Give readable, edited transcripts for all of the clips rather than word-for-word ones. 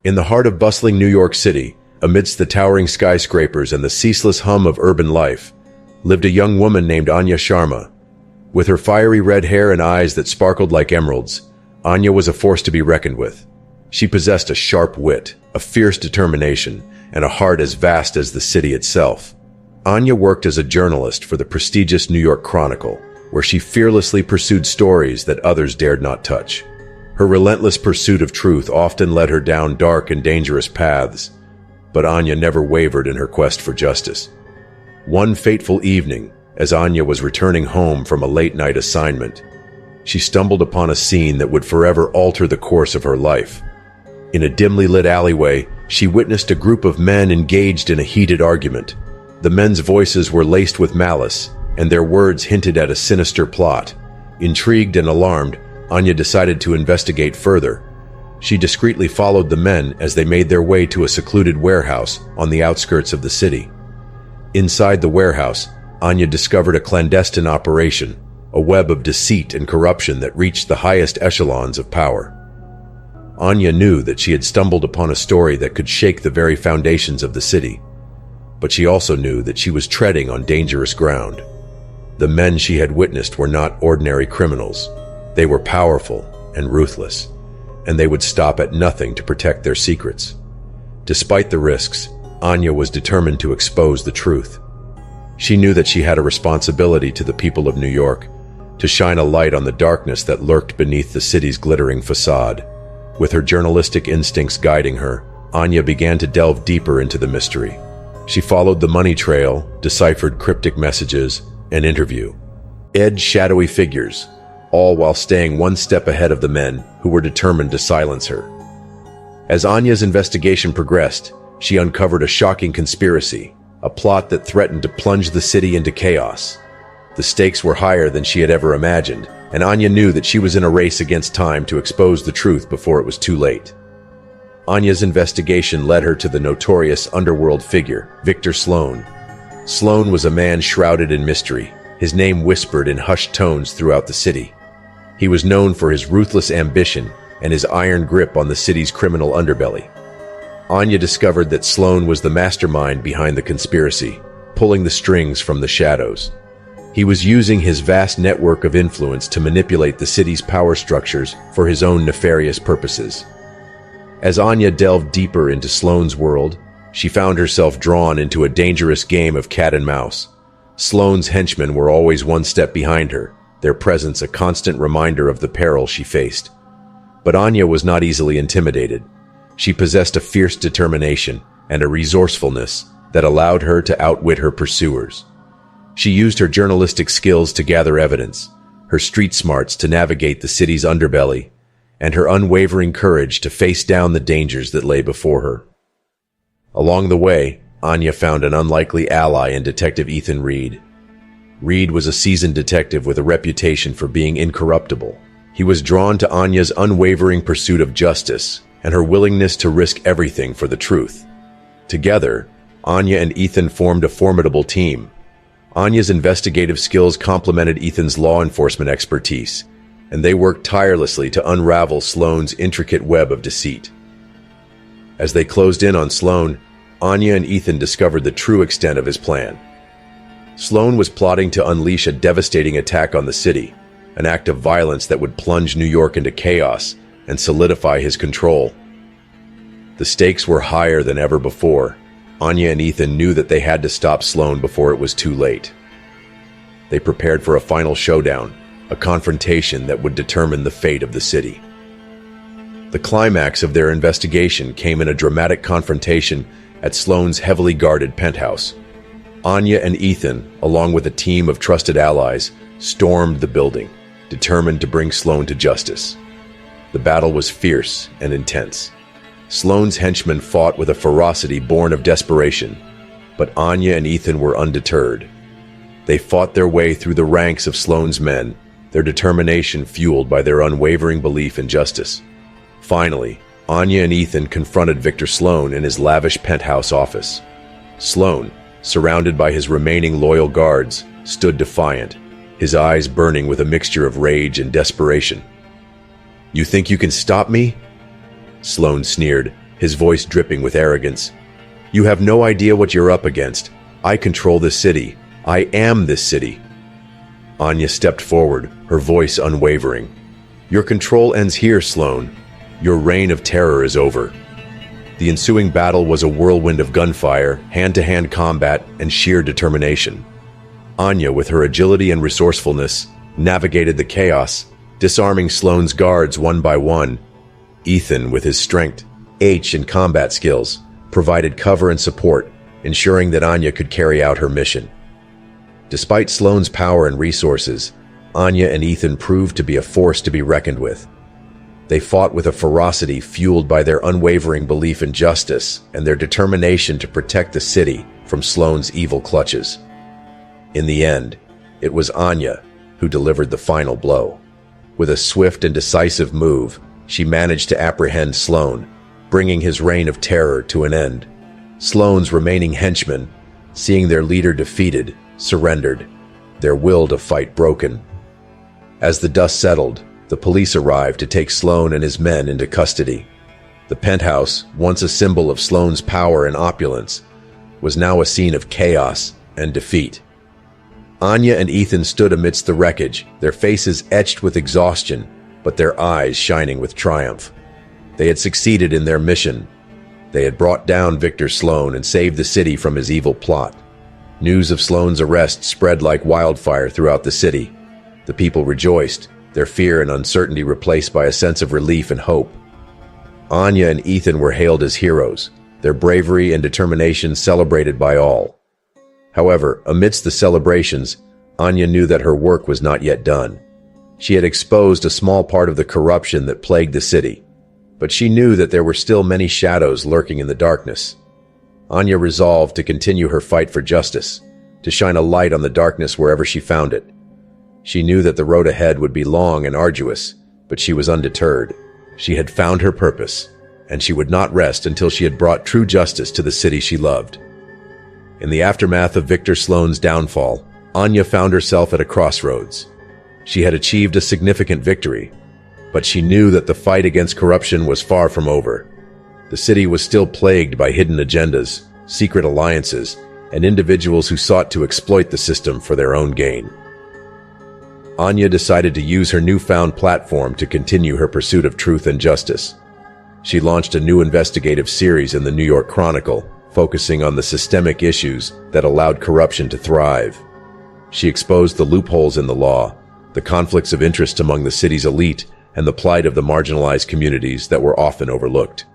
In the heart of bustling New York City, amidst the towering skyscrapers and the ceaseless hum of urban life, lived a young woman named Anya Sharma. With her fiery red hair and eyes that sparkled like emeralds, Anya was a force to be reckoned with. She possessed a sharp wit, a fierce determination, and a heart as vast as the city itself. Anya worked as a journalist for the prestigious New York Chronicle, where she fearlessly pursued stories that others dared not touch. Her relentless pursuit of truth often led her down dark and dangerous paths, but Anya never wavered in her quest for justice. One fateful evening, as Anya was returning home from a late-night assignment, she stumbled upon a scene that would forever alter the course of her life. In a dimly lit alleyway, she witnessed a group of men engaged in a heated argument. The men's voices were laced with malice, and their words hinted at a sinister plot. Intrigued and alarmed, Anya decided to investigate further. She discreetly followed the men as they made their way to a secluded warehouse on the outskirts of the city. Inside the warehouse, Anya discovered a clandestine operation, a web of deceit and corruption that reached the highest echelons of power. Anya knew that she had stumbled upon a story that could shake the very foundations of the city, but she also knew that she was treading on dangerous ground. The men she had witnessed were not ordinary criminals. They were powerful and ruthless, and they would stop at nothing to protect their secrets. Despite the risks, Anya was determined to expose the truth. She knew that she had a responsibility to the people of New York, to shine a light on the darkness that lurked beneath the city's glittering facade. With her journalistic instincts guiding her, Anya began to delve deeper into the mystery. She followed the money trail, deciphered cryptic messages, and interviewed shadowy figures, all while staying one step ahead of the men who were determined to silence her. As Anya's investigation progressed, she uncovered a shocking conspiracy, a plot that threatened to plunge the city into chaos. The stakes were higher than she had ever imagined, and Anya knew that she was in a race against time to expose the truth before it was too late. Anya's investigation led her to the notorious underworld figure, Victor Sloan. Sloan was a man shrouded in mystery, his name whispered in hushed tones throughout the city. He was known for his ruthless ambition and his iron grip on the city's criminal underbelly. Anya discovered that Sloan was the mastermind behind the conspiracy, pulling the strings from the shadows. He was using his vast network of influence to manipulate the city's power structures for his own nefarious purposes. As Anya delved deeper into Sloan's world, she found herself drawn into a dangerous game of cat and mouse. Sloan's henchmen were always one step behind her, their presence a constant reminder of the peril she faced. But Anya was not easily intimidated. She possessed a fierce determination and a resourcefulness that allowed her to outwit her pursuers. She used her journalistic skills to gather evidence, her street smarts to navigate the city's underbelly, and her unwavering courage to face down the dangers that lay before her. Along the way, Anya found an unlikely ally in Detective Ethan Reed. Reed was a seasoned detective with a reputation for being incorruptible. He was drawn to Anya's unwavering pursuit of justice and her willingness to risk everything for the truth. Together, Anya and Ethan formed a formidable team. Anya's investigative skills complemented Ethan's law enforcement expertise, and they worked tirelessly to unravel Sloan's intricate web of deceit. As they closed in on Sloan, Anya and Ethan discovered the true extent of his plan. Sloan was plotting to unleash a devastating attack on the city, an act of violence that would plunge New York into chaos and solidify his control. The stakes were higher than ever before. Anya and Ethan knew that they had to stop Sloan before it was too late. They prepared for a final showdown, a confrontation that would determine the fate of the city. The climax of their investigation came in a dramatic confrontation at Sloan's heavily guarded penthouse. Anya and Ethan, along with a team of trusted allies, stormed the building, determined to bring Sloan to justice. The battle was fierce and intense. Sloan's henchmen fought with a ferocity born of desperation, but Anya and Ethan were undeterred. They fought their way through the ranks of Sloan's men, their determination fueled by their unwavering belief in justice. Finally, Anya and Ethan confronted Victor Sloan in his lavish penthouse office. Sloan, surrounded by his remaining loyal guards, stood defiant, his eyes burning with a mixture of rage and desperation. "You think you can stop me?" Sloan sneered, his voice dripping with arrogance. "You have no idea what you're up against. I control this city. I am this city." Anya stepped forward, her voice unwavering. "Your control ends here, Sloan. Your reign of terror is over." The ensuing battle was a whirlwind of gunfire, hand-to-hand combat, and sheer determination. Anya, with her agility and resourcefulness, navigated the chaos, disarming Sloane's guards one by one. Ethan, with his strength, and combat skills, provided cover and support, ensuring that Anya could carry out her mission. Despite Sloane's power and resources, Anya and Ethan proved to be a force to be reckoned with. They fought with a ferocity fueled by their unwavering belief in justice and their determination to protect the city from Sloane's evil clutches. In the end, it was Anya who delivered the final blow. With a swift and decisive move, she managed to apprehend Sloane, bringing his reign of terror to an end. Sloane's remaining henchmen, seeing their leader defeated, surrendered, their will to fight broken. As the dust settled, the police arrived to take Sloane and his men into custody. The penthouse, once a symbol of Sloane's power and opulence, was now a scene of chaos and defeat. Anya and Ethan stood amidst the wreckage, their faces etched with exhaustion, but their eyes shining with triumph. They had succeeded in their mission. They had brought down Victor Sloane and saved the city from his evil plot. News of Sloane's arrest spread like wildfire throughout the city. The people rejoiced, their fear and uncertainty replaced by a sense of relief and hope. Anya and Ethan were hailed as heroes, their bravery and determination celebrated by all. However, amidst the celebrations, Anya knew that her work was not yet done. She had exposed a small part of the corruption that plagued the city, but she knew that there were still many shadows lurking in the darkness. Anya resolved to continue her fight for justice, to shine a light on the darkness wherever she found it. She knew that the road ahead would be long and arduous, but she was undeterred. She had found her purpose, and she would not rest until she had brought true justice to the city she loved. In the aftermath of Victor Sloane's downfall, Anya found herself at a crossroads. She had achieved a significant victory, but she knew that the fight against corruption was far from over. The city was still plagued by hidden agendas, secret alliances, and individuals who sought to exploit the system for their own gain. Anya decided to use her newfound platform to continue her pursuit of truth and justice. She launched a new investigative series in the New York Chronicle, focusing on the systemic issues that allowed corruption to thrive. She exposed the loopholes in the law, the conflicts of interest among the city's elite, and the plight of the marginalized communities that were often overlooked.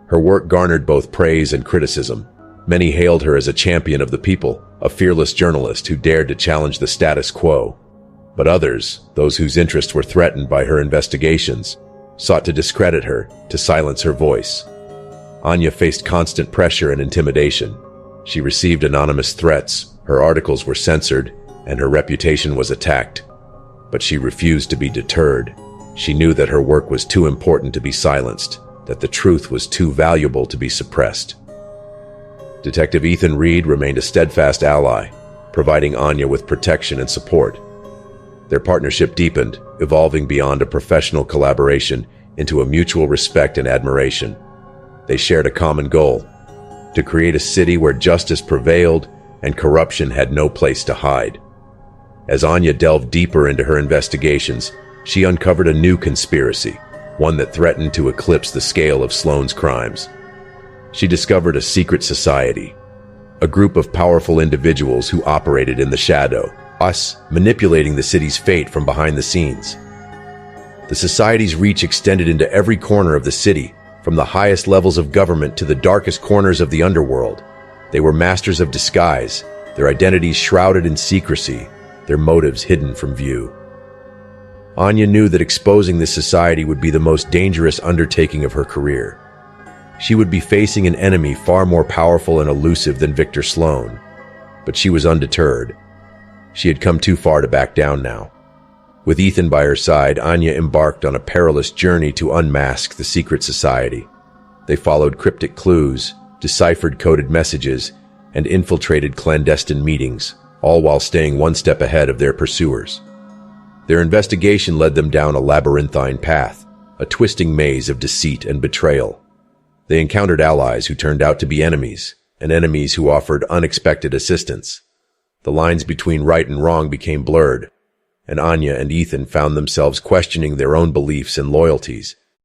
Her work garnered both praise and criticism. Many hailed her as a champion of the people, a fearless journalist who dared to challenge the status quo. But others, those whose interests were threatened by her investigations, sought to discredit her, to silence her voice. Anya faced constant pressure and intimidation. She received anonymous threats, her articles were censored, and her reputation was attacked. But she refused to be deterred. She knew that her work was too important to be silenced, that the truth was too valuable to be suppressed. Detective Ethan Reed remained a steadfast ally, providing Anya with protection and support. Their partnership deepened, evolving beyond a professional collaboration into a mutual respect and admiration. They shared a common goal: to create a city where justice prevailed and corruption had no place to hide. As Anya delved deeper into her investigations, she uncovered a new conspiracy, one that threatened to eclipse the scale of Sloane's crimes. She discovered a secret society, a group of powerful individuals who operated in the shadow, manipulating the city's fate from behind the scenes. The society's reach extended into every corner of the city, from the highest levels of government to the darkest corners of the underworld. They were masters of disguise, their identities shrouded in secrecy, their motives hidden from view. Anya knew that exposing this society would be the most dangerous undertaking of her career. She would be facing an enemy far more powerful and elusive than Victor Sloane. But she was undeterred. She had come too far to back down now. With Ethan by her side, Anya embarked on a perilous journey to unmask the secret society. They followed cryptic clues, deciphered coded messages, and infiltrated clandestine meetings, all while staying one step ahead of their pursuers. Their investigation led them down a labyrinthine path, a twisting maze of deceit and betrayal. They encountered allies who turned out to be enemies, and enemies who offered unexpected assistance. The lines between right and wrong became blurred, and Anya and Ethan found themselves questioning their own beliefs and loyalties.